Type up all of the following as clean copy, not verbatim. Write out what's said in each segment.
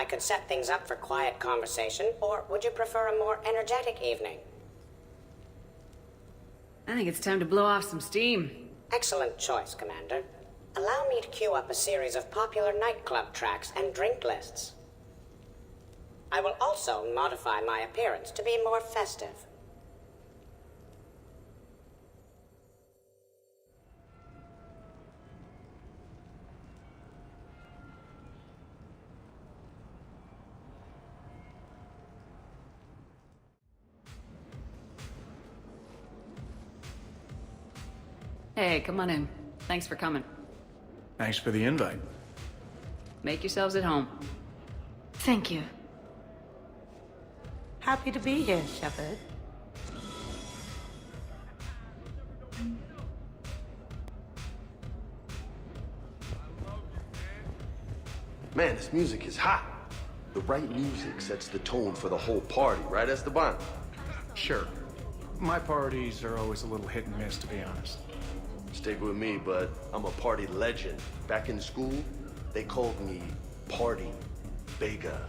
could set things up for quiet conversation, or would you prefer a more energetic evening? I think it's time to blow off some steam. Excellent choice, Commander. Allow me to queue up a series of popular nightclub tracks and drink lists. I will also modify my appearance to be more festive. Hey, come on in. Thanks for coming. Thanks for the invite. Make yourselves at home. Thank you. Happy to be here, Shepard. Man, this music is hot. The right music sets the tone for the whole party, right, Esteban? Sure. My parties are always a little hit and miss, to be honest. Stick with me, bud. I'm a party legend. Back in school, they called me Party Bega.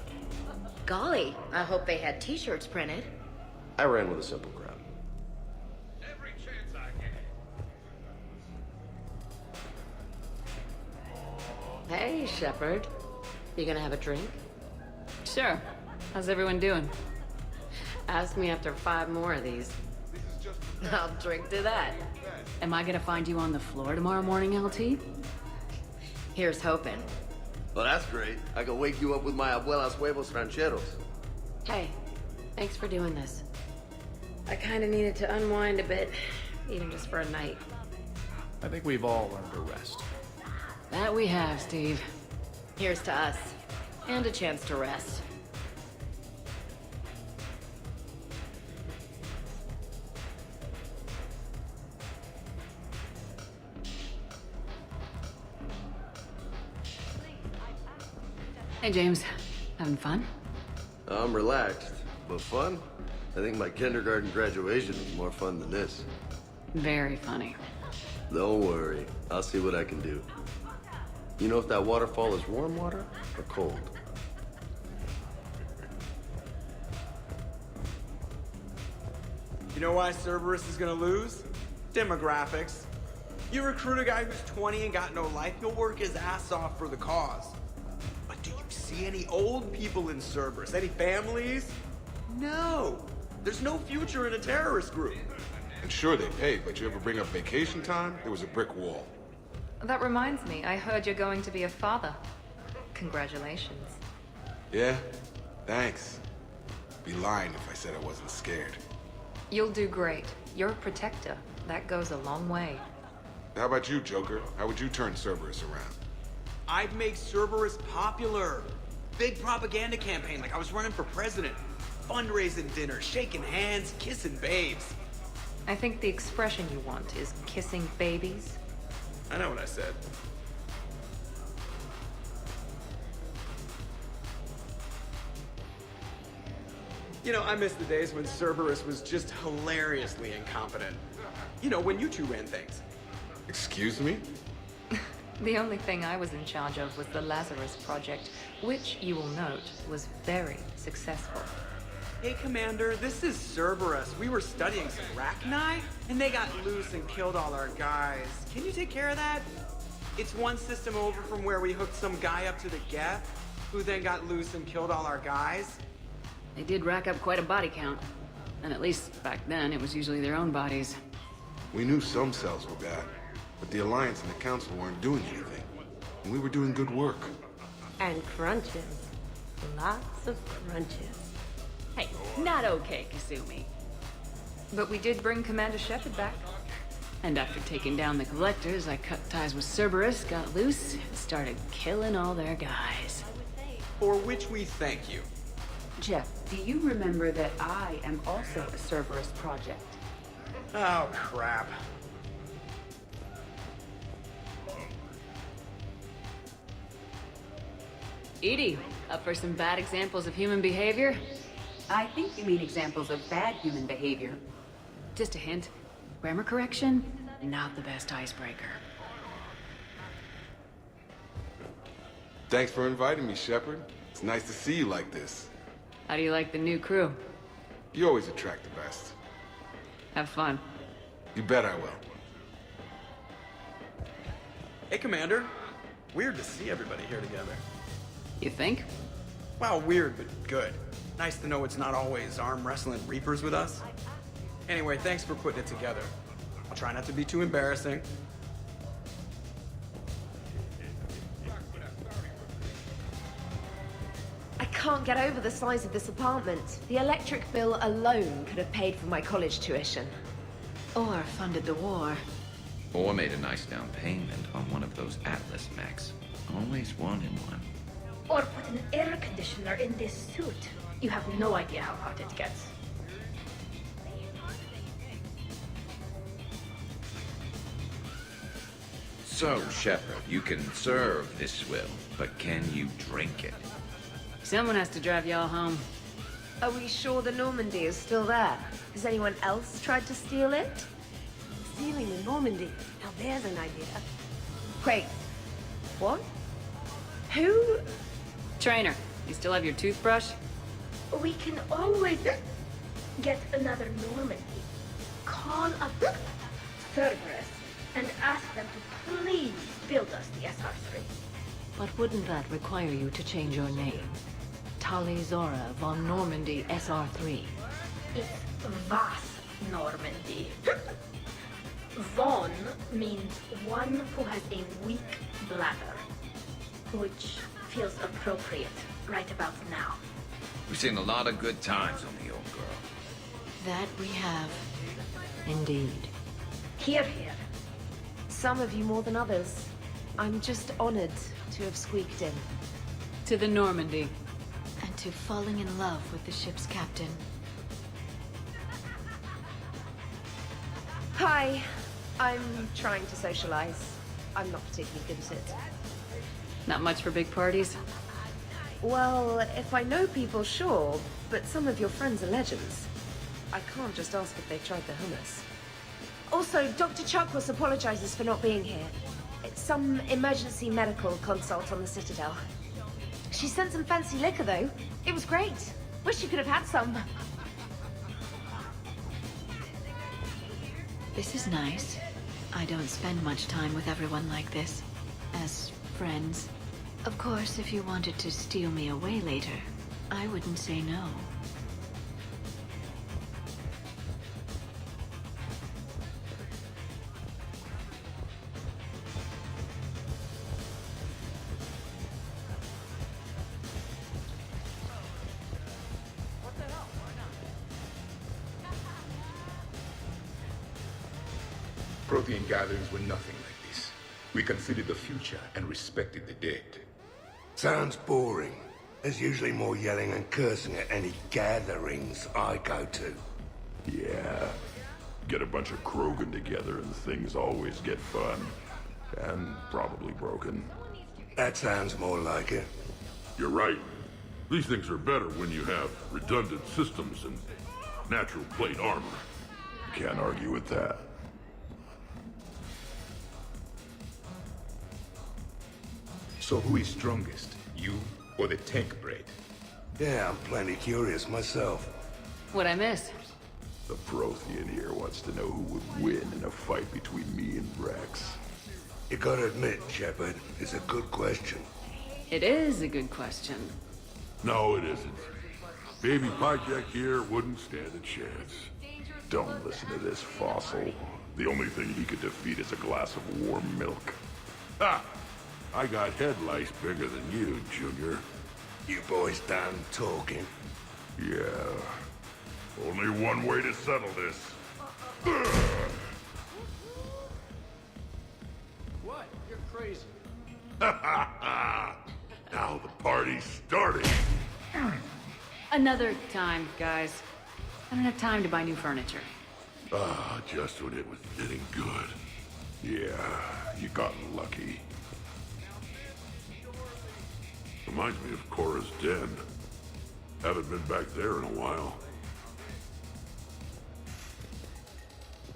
Golly, I hope they had t-shirts printed. I ran with a simple crowd. Every chance I get. Hey, Shepard. You gonna have a drink? Sure. How's everyone doing? Ask me after 5 more of these. I'll drink to that. Am I gonna find you on the floor tomorrow morning, LT? Here's hoping. Well, that's great. I can wake you up with my abuela's huevos rancheros. Hey, thanks for doing this. I kinda needed to unwind a bit, even just for a night. I think we've all learned to rest. That we have, Steve. Here's to us. And a chance to rest. Hey, James. Having fun? I'm relaxed, but fun? I think my kindergarten graduation was more fun than this. Very funny. Don't worry. I'll see what I can do. You know if that waterfall is warm water or cold? You know why Cerberus is gonna lose? Demographics. You recruit a guy who's 20 and got no life, he'll work his ass off for the cause. But do you see any old people in Cerberus? Any families? No. There's no future in a terrorist group. And sure they pay, but you ever bring up vacation time, there was a brick wall. That reminds me, I heard you're going to be a father. Congratulations. Yeah? Thanks. Be lying if I said I wasn't scared. You'll do great. You're a protector. That goes a long way. How about you, Joker? How would you turn Cerberus around? I'd make Cerberus popular. Big propaganda campaign like I was running for president. Fundraising dinner, shaking hands, kissing babes. I think the expression you want is kissing babies. I know what I said. You know, I miss the days when Cerberus was just hilariously incompetent. You know, when you two ran things. Excuse me? The only thing I was in charge of was the Lazarus Project, which, you will note, was very successful. Hey, Commander, this is Cerberus. We were studying some Rachni, and they got loose and killed all our guys. Can you take care of that? It's one system over from where we hooked some guy up to the Geth, who then got loose and killed all our guys. They did rack up quite a body count. And at least back then, it was usually their own bodies. We knew some cells were bad, but the Alliance and the Council weren't doing anything. And we were doing good work. And crunches. Lots of crunches. Hey, not okay, Kasumi. But we did bring Commander Shepard back. And after taking down the Collectors, I cut ties with Cerberus, got loose, and started killing all their guys. For which we thank you. Jeff, do you remember that I am also a Cerberus project? Oh, crap. Edie, up for some bad examples of human behavior? I think you mean examples of bad human behavior. Just a hint. Grammar correction, not the best icebreaker. Thanks for inviting me, Shepard. It's nice to see you like this. How do you like the new crew? You always attract the best. Have fun. You bet I will. Hey, Commander. Weird to see everybody here together. You think? Well, weird, but good. Nice to know it's not always arm wrestling reapers with us. Anyway, thanks for putting it together. I'll try not to be too embarrassing. I can't get over the size of this apartment. The electric bill alone could have paid for my college tuition. Or funded the war. Or made a nice down payment on one of those Atlas mechs. Always one in one. Or put an air conditioner in this suit. You have no idea how hot it gets. So, Shepard, you can serve this swill, but can you drink it? Someone has to drive y'all home. Are we sure the Normandy is still there? Has anyone else tried to steal it? Stealing the Normandy. Now there's an idea. Wait. What? Who? Trainer, you still have your toothbrush? We can always get another Normandy. Call up Cerberus and ask them to please build us the SR-3. But wouldn't that require you to change your name? Tali Zora von Normandy SR-3. It's Vas Normandy. Von means one who has a weak bladder, which feels appropriate right about now. We've seen a lot of good times on the old girl. That we have. Indeed. Here, here. Some of you more than others. I'm just honored to have squeaked in. To the Normandy. And to falling in love with the ship's captain. Hi. I'm trying to socialize. I'm not particularly good at it. Not much for big parties? Well, if I know people, sure, but some of your friends are legends. I can't just ask if they've tried the hummus. Also, Dr. Chuckwas apologizes for not being here. It's some emergency medical consult on the Citadel. She sent some fancy liquor, though. It was great. Wish you could have had some. This is nice. I don't spend much time with everyone like this. As friends. Of course, if you wanted to steal me away later, I wouldn't say no. Protean gatherings were nothing like this. We considered the future and respected the dead. Sounds boring. There's usually more yelling and cursing at any gatherings I go to. Yeah. Get a bunch of Krogan together and things always get fun. And probably broken. That sounds more like it. You're right. These things are better when you have redundant systems and natural plate armor. Can't argue with that. So who is strongest, you or the tank braid? Yeah, I'm plenty curious myself. What'd I miss? The Prothean here wants to know who would win in a fight between me and Rex. You gotta admit, Shepard, it's a good question. It is a good question. No, it isn't. Baby Pyjak here wouldn't stand a chance. Don't listen to this fossil. The only thing he could defeat is a glass of warm milk. Ha! I got head lice bigger than you, Junior. You boys done talking? Yeah. Only one way to settle this. What? You're crazy. Now the party's starting. Another time, guys. I don't have time to buy new furniture. Ah, just when it was getting good. Yeah, you got lucky. Reminds me of Cora's den. Haven't been back there in a while.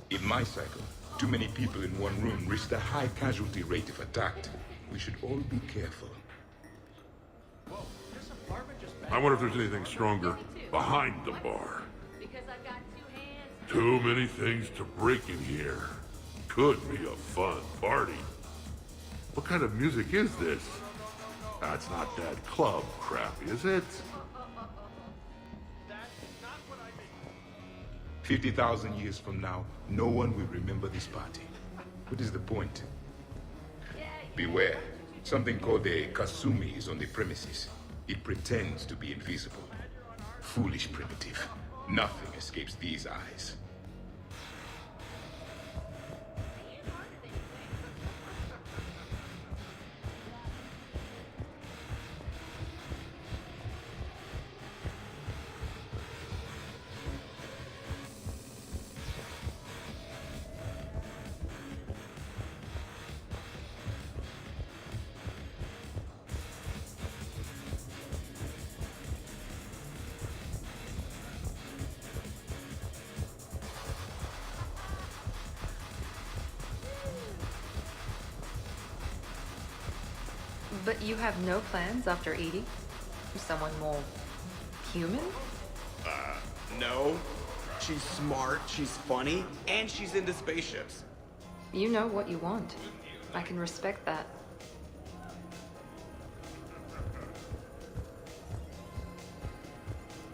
In my cycle, too many people in one room risked a high casualty rate if attacked. We should all be careful. Whoa, there's a I wonder if there's anything stronger behind the bar. Too many things to break in here. Could be a fun party. What kind of music is this? That's not that club crap, is it? 50,000 years from now, no one will remember this party. What is the point? Beware. Something called a Kasumi is on the premises. It pretends to be invisible. Foolish primitive. Nothing escapes these eyes. But you have no plans after Edie? Someone more human? No. She's smart, she's funny, and she's into spaceships. You know what you want. I can respect that.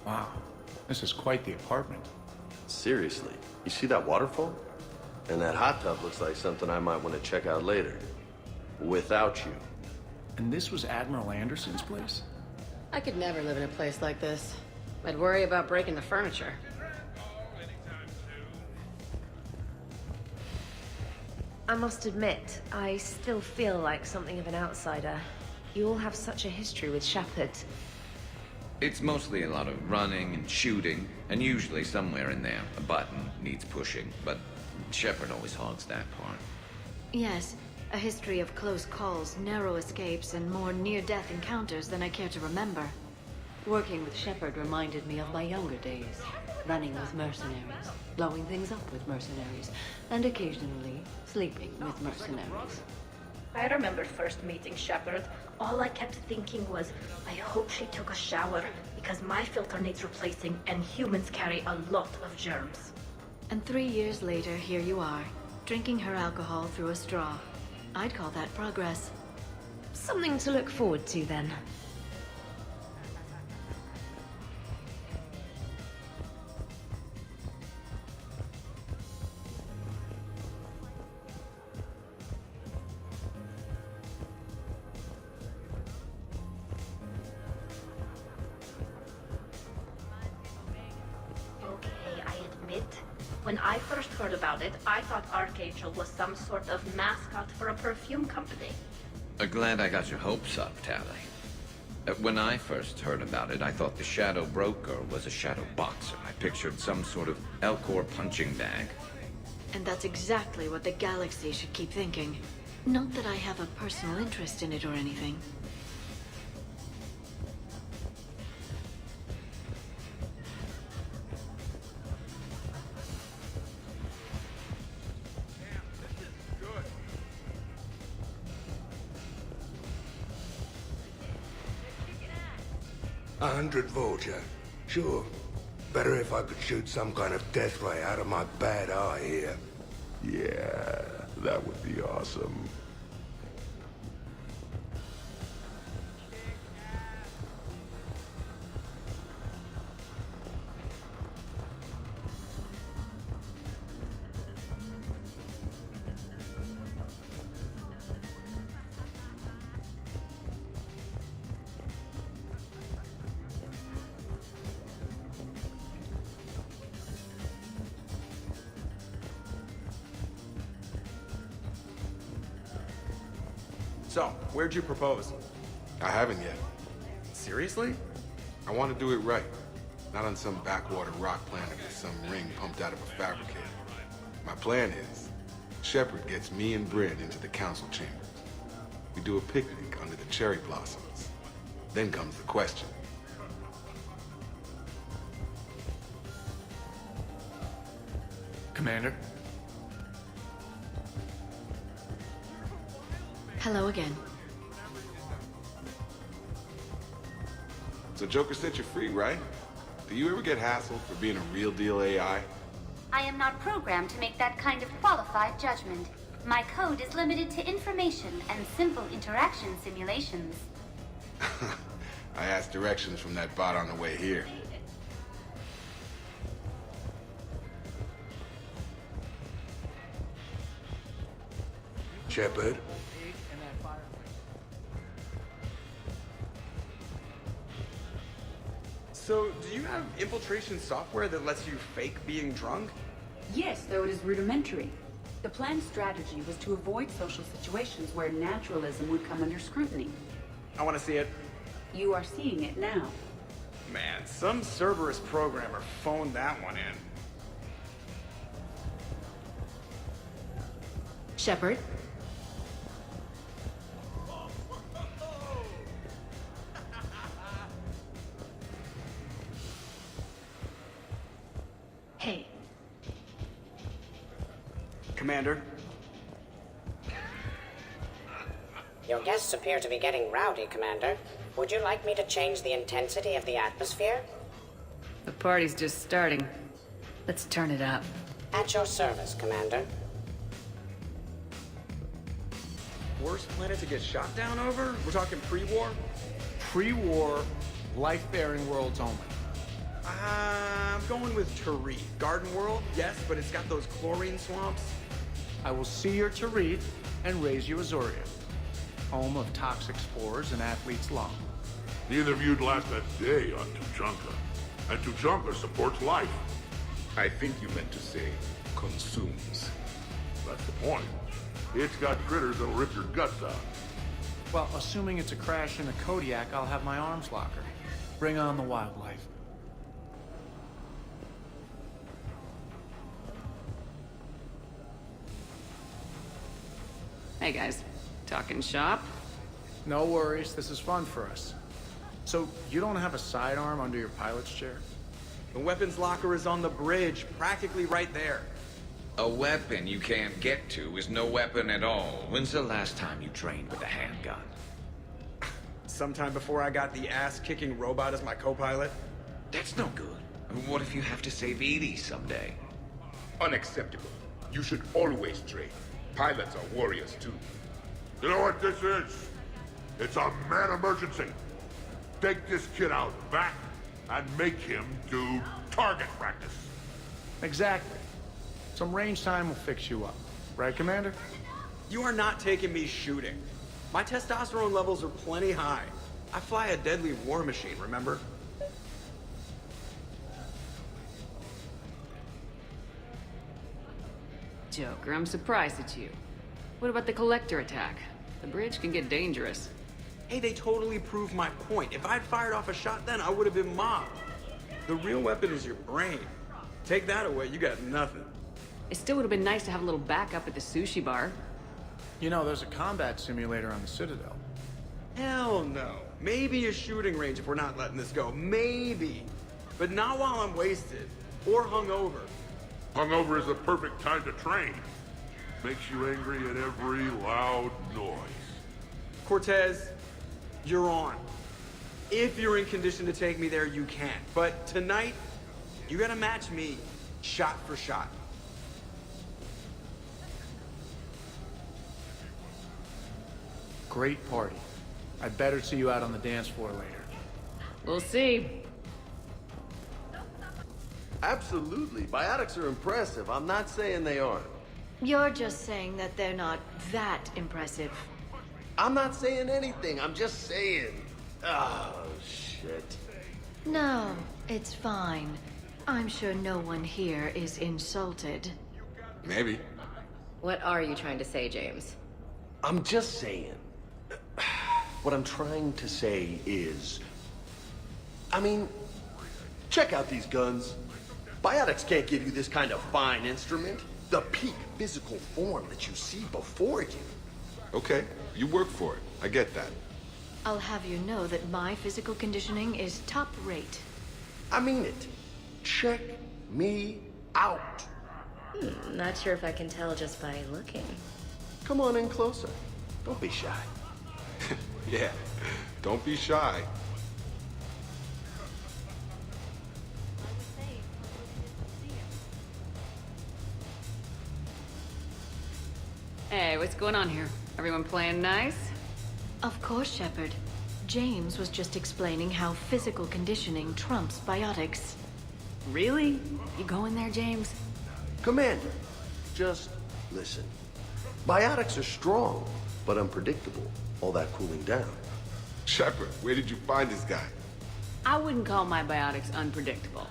Wow, this is quite the apartment. Seriously, you see that waterfall? And that hot tub looks like something I might want to check out later. Without you. And this was Admiral Anderson's place? I could never live in a place like this. I'd worry about breaking the furniture. I must admit, I still feel like something of an outsider. You all have such a history with Shepard. It's mostly a lot of running and shooting, and usually somewhere in there, a button needs pushing, but Shepard always hogs that part. Yes, a history of close calls, narrow escapes, and more near-death encounters than I care to remember. Working with Shepard reminded me of my younger days. Running with mercenaries, blowing things up with mercenaries, and occasionally sleeping with mercenaries. I remember first meeting Shepard. All I kept thinking was, I hope she took a shower, because my filter needs replacing, and humans carry a lot of germs. And 3 years later, here you are, drinking her alcohol through a straw. I'd call that progress. Something to look forward to, then. When I first heard about it, I thought Archangel was some sort of mascot for a perfume company. Glad I got your hopes up, Tally. When I first heard about it, I thought the Shadow Broker was a shadow boxer. I pictured some sort of Elcor punching bag. And that's exactly what the galaxy should keep thinking. Not that I have a personal interest in it or anything. A 100 Vulture. Sure. Better if I could shoot some kind of death ray out of my bad eye here. Yeah, that would be awesome. So, where'd you propose? I haven't yet. Seriously? I want to do it right. Not on some backwater rock planet with some ring pumped out of a fabricator. My plan is, Shepard gets me and Bryn into the council chambers. We do a picnic under the cherry blossoms. Then comes the question. Commander? Hello again. So Joker set you free, right? Do you ever get hassled for being a real deal AI? I am not programmed to make that kind of qualified judgment. My code is limited to information and simple interaction simulations. I asked directions from that bot on the way here. Shepard? So, do you have infiltration software that lets you fake being drunk? Yes, though it is rudimentary. The planned strategy was to avoid social situations where naturalism would come under scrutiny. I want to see it. You are seeing it now. Man, some Cerberus programmer phoned that one in. Shepard? Hey. Commander? Your guests appear to be getting rowdy, Commander. Would you like me to change the intensity of the atmosphere? The party's just starting. Let's turn it up. At your service, Commander. Worst planet to get shot down over? We're talking pre-war? Pre-war, life-bearing worlds only. I'm going with Tarif. Garden World, yes, but it's got those chlorine swamps. I will see your Tarif and raise you Azoria, home of toxic spores and athlete's lung. Neither of you'd last a day on Tuchanka. And Tuchanka supports life. I think you meant to say consumes. That's the point. It's got critters that'll rip your guts out. Well, assuming it's a crash in a Kodiak, I'll have my arms locker. Bring on the wildlife. Hey guys, talking shop? No worries, this is fun for us. So, you don't have a sidearm under your pilot's chair? The weapons locker is on the bridge, practically right there. A weapon you can't get to is no weapon at all. When's the last time you trained with a handgun? Sometime before I got the ass-kicking robot as my co-pilot. That's no good. What if you have to save Edie someday? Unacceptable. You should always train. Pilots are warriors too. You know what this is? It's a mad emergency. Take this kid out back and make him do target practice. Exactly. Some range time will fix you up. Right, Commander? You are not taking me shooting. My testosterone levels are plenty high. I fly a deadly war machine, remember? Joker, I'm surprised at you. What about the Collector attack? The bridge can get dangerous. Hey, they totally proved my point. If I'd fired off a shot then, I would have been mobbed. The real weapon is your brain. Take that away, you got nothing. It still would have been nice to have a little backup at the sushi bar. You know, there's a combat simulator on the Citadel. Hell no. Maybe a shooting range if we're not letting this go. Maybe. But not while I'm wasted. Or hungover. Hungover is the perfect time to train. Makes you angry at every loud noise. Cortez, you're on. If you're in condition to take me there, you can. But tonight, you gotta match me, shot for shot. Great party. I better see you out on the dance floor later. We'll see. Absolutely. Biotics are impressive. I'm not saying they aren't. You're just saying that they're not that impressive. I'm not saying anything. I'm just saying. Oh, shit. No, it's fine. I'm sure no one here is insulted. Maybe. What are you trying to say, James? I'm just saying. What I'm trying to say is... I mean, check out these guns. Biotics can't give you this kind of fine instrument. The peak physical form that you see before you. Okay, you work for it. I get that. I'll have you know that my physical conditioning is top rate. I mean it. Check me out. Not sure if I can tell just by looking. Come on in closer. Don't be shy. Yeah, don't be shy. Hey, what's going on here? Everyone playing nice? Of course, Shepard. James was just explaining how physical conditioning trumps biotics. Really? You going there, James? Commander, just listen. Biotics are strong, but unpredictable. All that cooling down. Shepard, where did you find this guy? I wouldn't call my biotics unpredictable.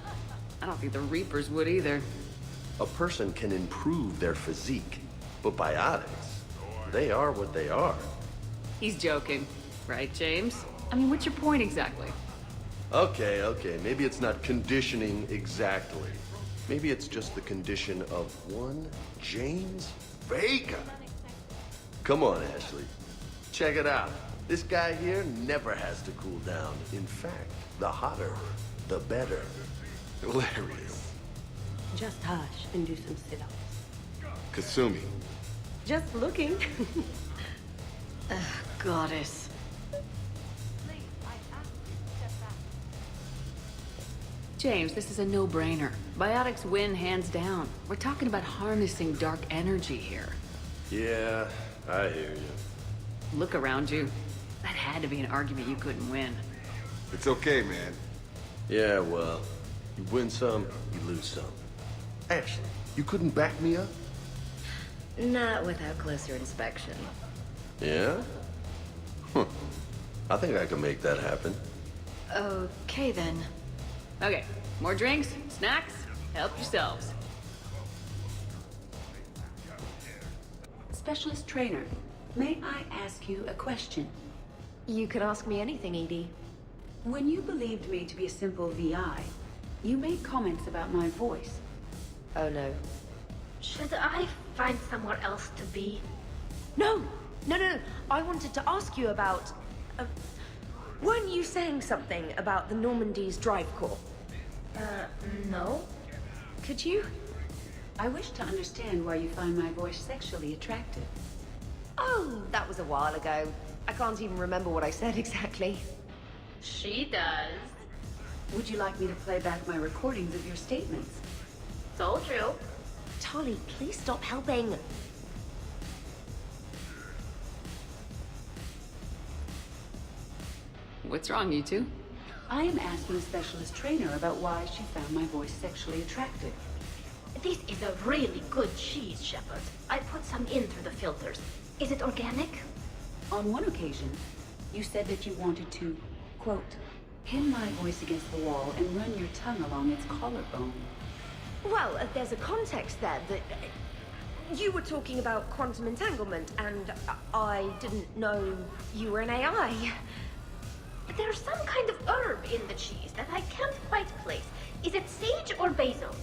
I don't think the Reapers would either. A person can improve their physique, but biotics, they are what they are. He's joking. Right, James? I mean, what's your point exactly? Okay, maybe it's not conditioning exactly. Maybe it's just the condition of one James Vega. Come on, Ashley. Check it out. This guy here never has to cool down. In fact, the hotter, the better. Hilarious. Just hush and do some sit-ups. Kasumi. Just looking. Goddess. James, this is a no-brainer. Biotics win hands down. We're talking about harnessing dark energy here. Yeah, I hear you. Look around you. That had to be an argument you couldn't win. It's okay, man. Yeah, well, you win some, you lose some. Ashley, you couldn't back me up? Not without closer inspection. Yeah? Huh. I think I can make that happen. Okay, then. Okay, more drinks, snacks, help yourselves. Specialist trainer, may I ask you a question? You can ask me anything, Edie. When you believed me to be a simple VI, you made comments about my voice. Oh no. Should I find somewhere else to be? No! I wanted to ask you about... weren't you saying something about the Normandy's drive core? No. Could you? I wish to understand why you find my voice sexually attractive. Oh, that was a while ago. I can't even remember what I said exactly. She does. Would you like me to play back my recordings of your statements? So true. Tali, please stop helping. What's wrong, you two? I am asking Specialist Trainer about why she found my voice sexually attractive. This is a really good cheese, Shepard. I put some in through the filters. Is it organic? On one occasion, you said that you wanted to, quote, pin my voice against the wall and run your tongue along its collarbone. Well, there's a context there that... you were talking about quantum entanglement, and I didn't know you were an AI. There's some kind of herb in the cheese that I can't quite place. Is it sage or basil?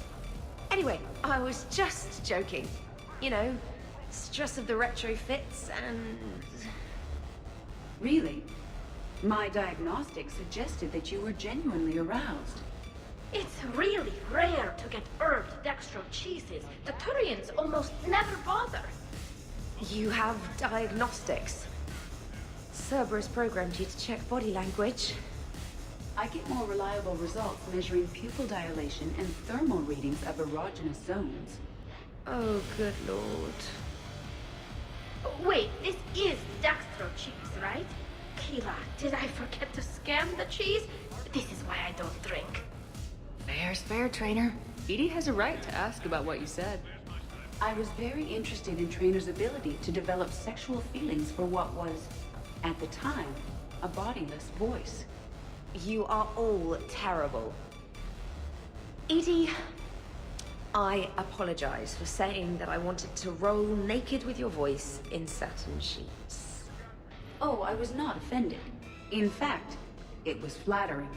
Anyway, I was just joking. You know, stress of the retrofits and... Really? My diagnostic suggested that you were genuinely aroused. It's really rare to get herbed dextro cheeses. The Turians almost never bother. You have diagnostics. Cerberus programmed you to check body language. I get more reliable results measuring pupil dilation and thermal readings of erogenous zones. Oh, good lord. Wait, this is dextro cheese, right? Kayla, did I forget to scan the cheese? This is why I don't drink. Fair's fair, Trainer. Edie has a right to ask about what you said. I was very interested in Trainer's ability to develop sexual feelings for what was, at the time, a bodiless voice. You are all terrible. Edie, I apologize for saying that I wanted to roll naked with your voice in satin sheets. Oh, I was not offended. In fact, it was flattering.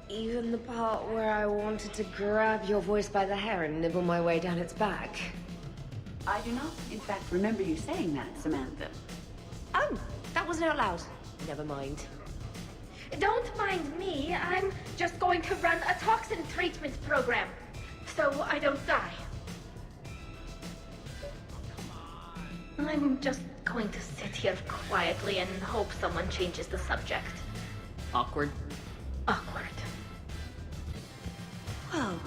Even the part where I wanted to grab your voice by the hair and nibble my way down its back. I do not, in fact, remember you saying that, Samantha. Oh, that wasn't out loud. Never mind. Don't mind me. I'm just going to run a toxin treatment program, so I don't die. I'm just going to sit here quietly and hope someone changes the subject. Awkward. Awkward. Well,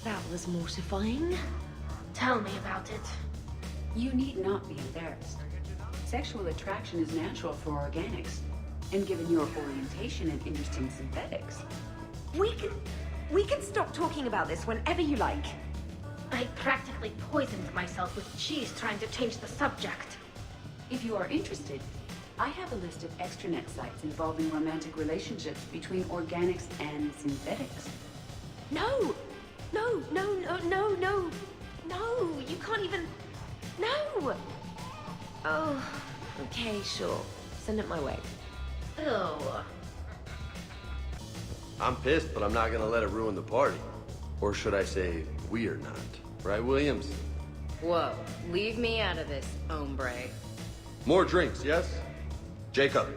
that was mortifying. Tell me about it. You need not be embarrassed. Sexual attraction is natural for organics. And given your orientation and interest in synthetics... We can stop talking about this whenever you like. I practically poisoned myself with cheese trying to change the subject. If you are interested, I have a list of extranet sites involving romantic relationships between organics and synthetics. No! No, no, no, no, no! No! You can't even... No! Oh, okay, sure. Send it my way. Ew. I'm pissed, but I'm not gonna let it ruin the party. Or should I say, we're not. Right, Williams? Whoa, leave me out of this, hombre. More drinks, yes? Jacob.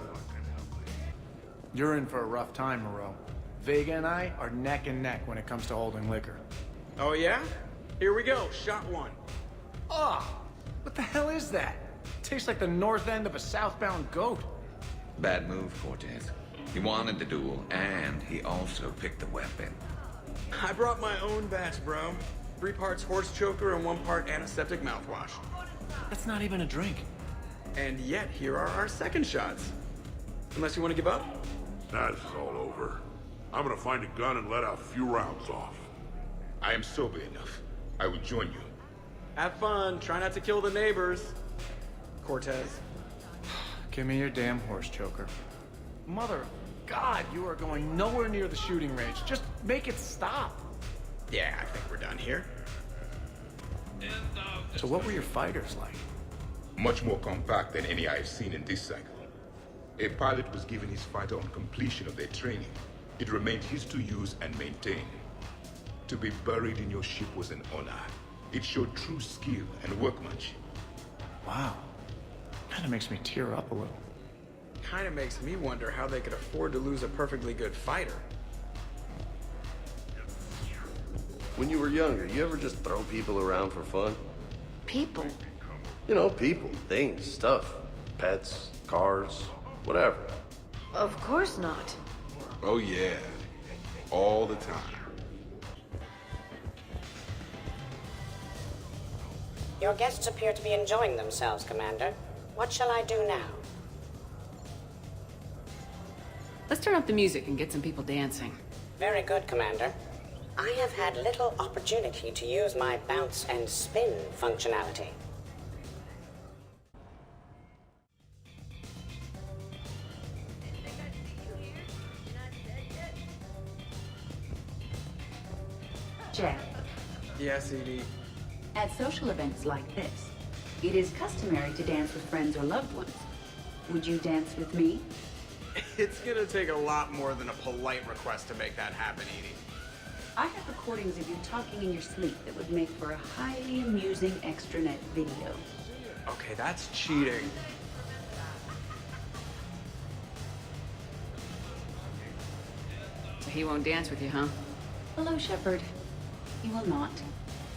You're in for a rough time, Moreau. Vega and I are neck and neck when it comes to holding liquor. Oh yeah? Here we go, shot one. Oh, what the hell is that? Tastes like the north end of a southbound goat. Bad move, Cortez. He wanted the duel, and he also picked the weapon. I brought my own batch, bro. 3 parts horse choker and 1 part antiseptic mouthwash. That's not even a drink. And yet, here are our second shots. Unless you want to give up? Nah, this is all over. I'm gonna find a gun and let a few rounds off. I am sober enough. I will join you. Have fun. Try not to kill the neighbors. Cortez. Give me your damn horse choker. Mother of God, you are going nowhere near the shooting range. Just make it stop. Yeah, I think we're done here. So what were your fighters like? Much more compact than any I've seen in this cycle. A pilot was given his fighter on completion of their training. It remained his to use and maintain. To be buried in your ship was an honor. It showed true skill and workmanship. Wow. Kinda makes me tear up a little. Kinda makes me wonder how they could afford to lose a perfectly good fighter. When you were younger, you ever just throw people around for fun? People? You know, people, things, stuff. Pets, cars, whatever. Of course not. Oh yeah. All the time. Your guests appear to be enjoying themselves, Commander. What shall I do now? Let's turn up the music and get some people dancing. Very good, Commander. I have had little opportunity to use my bounce and spin functionality. Jack, Yes, Edie. at social events like this, it is customary to dance with friends or loved ones. Would you dance with me? It's gonna take a lot more than a polite request to make that happen, Edie. I have recordings of you talking in your sleep that would make for a highly amusing extranet video. Okay, that's cheating. So he won't dance with you, huh? Hello, Shepard. You will not.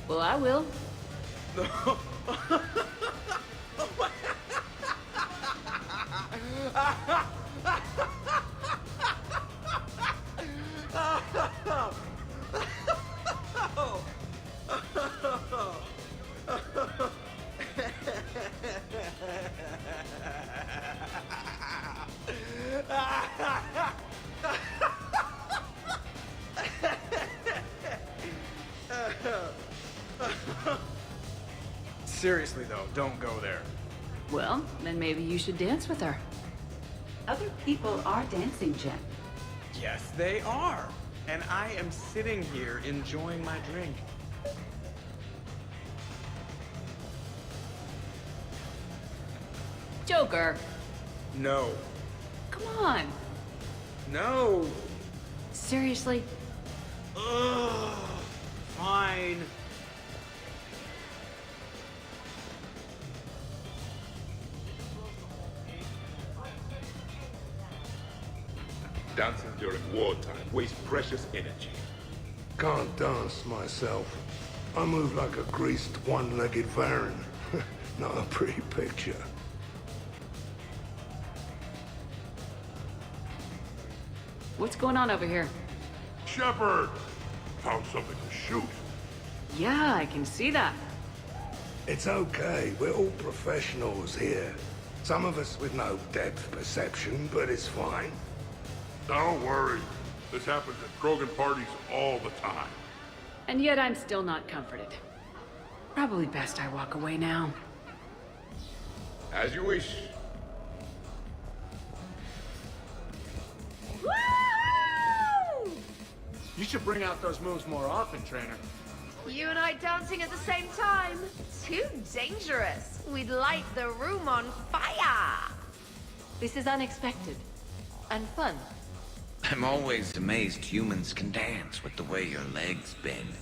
Well, I will. Seriously though, don't go there. Well, then maybe you should dance with her. Other people are dancing, Jen. Yes, they are. And I am sitting here enjoying my drink. Joker! No. Come on! No! Seriously? Ugh. Fine. Dancing during wartime wastes precious energy. Can't dance myself. I move like a greased one-legged Varan. Not a pretty picture. What's going on over here? Shepard! Found something to shoot. Yeah, I can see that. It's okay. We're all professionals here. Some of us with no depth perception, but it's fine. Don't worry. This happens at Krogan parties all the time. And yet I'm still not comforted. Probably best I walk away now. As you wish. Woo! You should bring out those moves more often, trainer. You and I dancing at the same time? Too dangerous. We'd light the room on fire. This is unexpected. And fun. I'm always amazed humans can dance with the way your legs bend.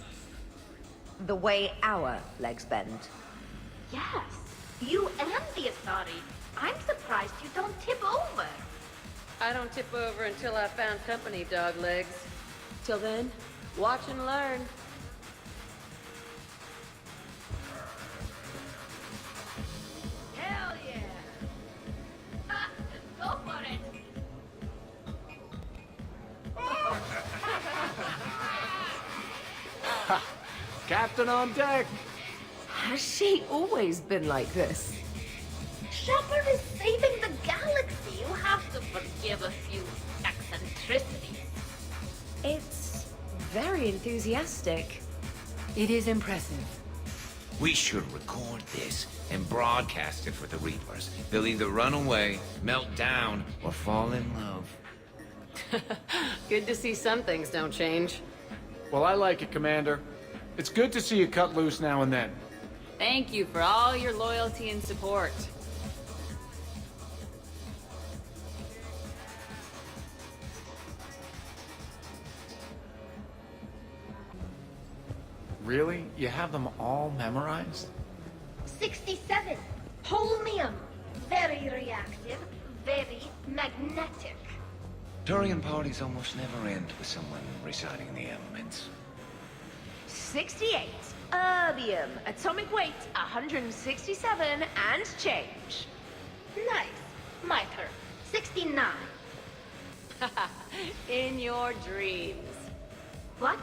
The way our legs bend. Yes, you and the Authority. I'm surprised you don't tip over. I don't tip over until I found company, dog legs. Till then, watch and learn. Hell yeah! Ha, go for it! Captain on deck! Has she always been like this? Shepard is saving the galaxy. You have to forgive a few eccentricities. It's very enthusiastic. It is impressive. We should record this and broadcast it for the Reapers. They'll either run away, melt down, or fall in love. Good to see some things don't change. Well, I like it, Commander. It's good to see you cut loose now and then. Thank you for all your loyalty and support. Really? You have them all memorized? 67. Holmium. Very reactive. Very magnetic. Turian parties almost never end with someone reciting the elements. 68. Erbium. Atomic weight 167 and change. Nice. My turn. 69. In your dreams. What?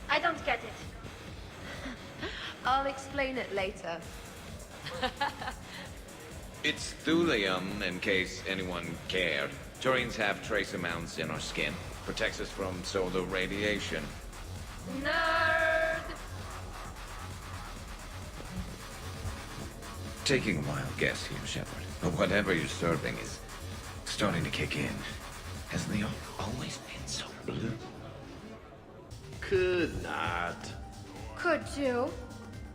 I don't get it. I'll explain it later. It's thulium, in case anyone cared. Turians have trace amounts in our skin. Protects us from solar radiation. Nerd! Taking a wild guess here, Shepard, but whatever you're serving is starting to kick in. Has Leo always been so blue? Could not. Could too.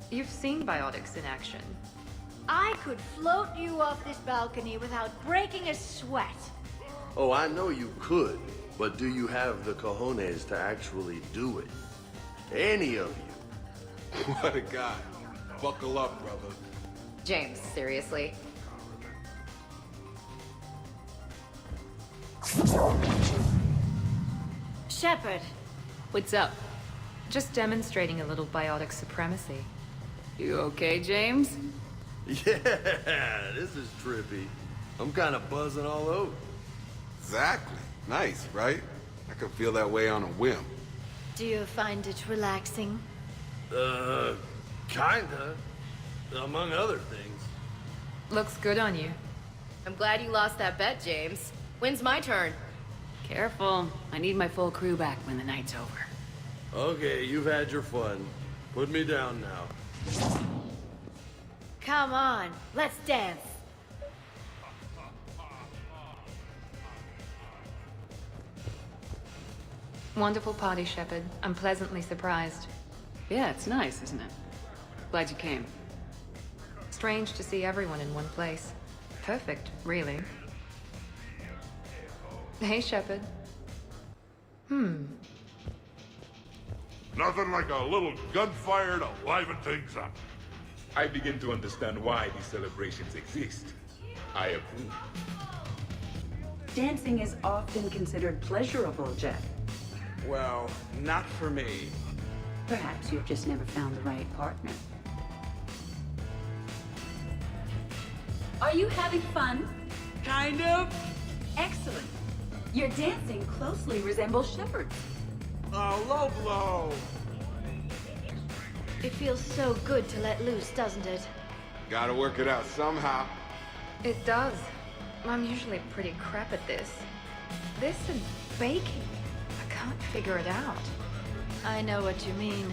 You've seen biotics in action. I could float you off this balcony without breaking a sweat. Oh, I know you could, but do you have the cojones to actually do it? Any of you? What a guy. Buckle up, brother. James, seriously. Shepard. What's up? Just demonstrating a little biotic supremacy. You okay, James? Yeah, this is trippy. I'm kind of buzzing all over. Exactly. Nice, right? I could feel that way on a whim. Do you find it relaxing? Kinda. Among other things. Looks good on you. I'm glad you lost that bet, James. When's my turn? Careful. I need my full crew back when the night's over. Okay, you've had your fun. Put me down now. Come on, let's dance. Wonderful party, Shepard. I'm pleasantly surprised. Yeah, it's nice, isn't it? Glad you came. Strange to see everyone in one place. Perfect, really. Hey, Shepard. Nothing like a little gunfire to liven things up. I begin to understand why these celebrations exist. I approve. Dancing is often considered pleasurable, Jeff. Well, not for me. Perhaps you've just never found the right partner. Are you having fun? Kind of. Excellent. Your dancing closely resembles Shepard's. Oh, low blow. It feels so good to let loose, doesn't it? Gotta work it out somehow. It does. I'm usually pretty crap at this. This and baking. I can't figure it out. I know what you mean.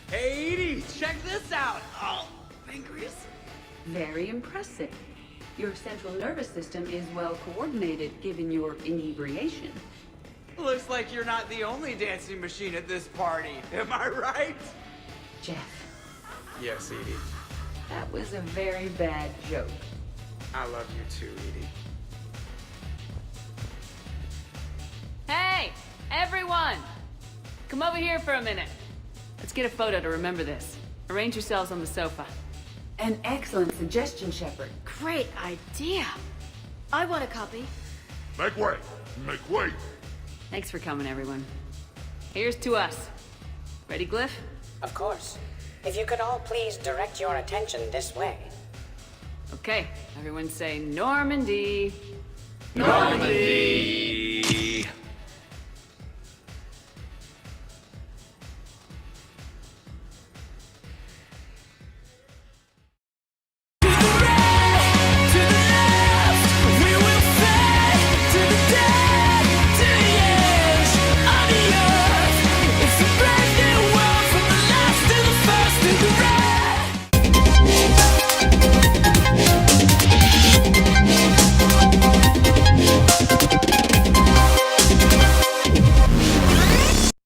Hey, Edie, check this out! Oh, fingers. Very impressive. Your central nervous system is well coordinated given your inebriation. Looks like you're not the only dancing machine at this party. Am I right? Jeff, Yes, Edie. that was a very bad joke. I love you too, Edie. Hey, everyone! Come over here for a minute. Let's get a photo to remember this. Arrange yourselves on the sofa. An excellent suggestion, Shepard. Great idea. I want a copy. Make way! Make way! Thanks for coming, everyone. Here's to us. Ready, Glyph? Of course. If you could all please direct your attention this way. Okay, everyone say Normandy. Normandy!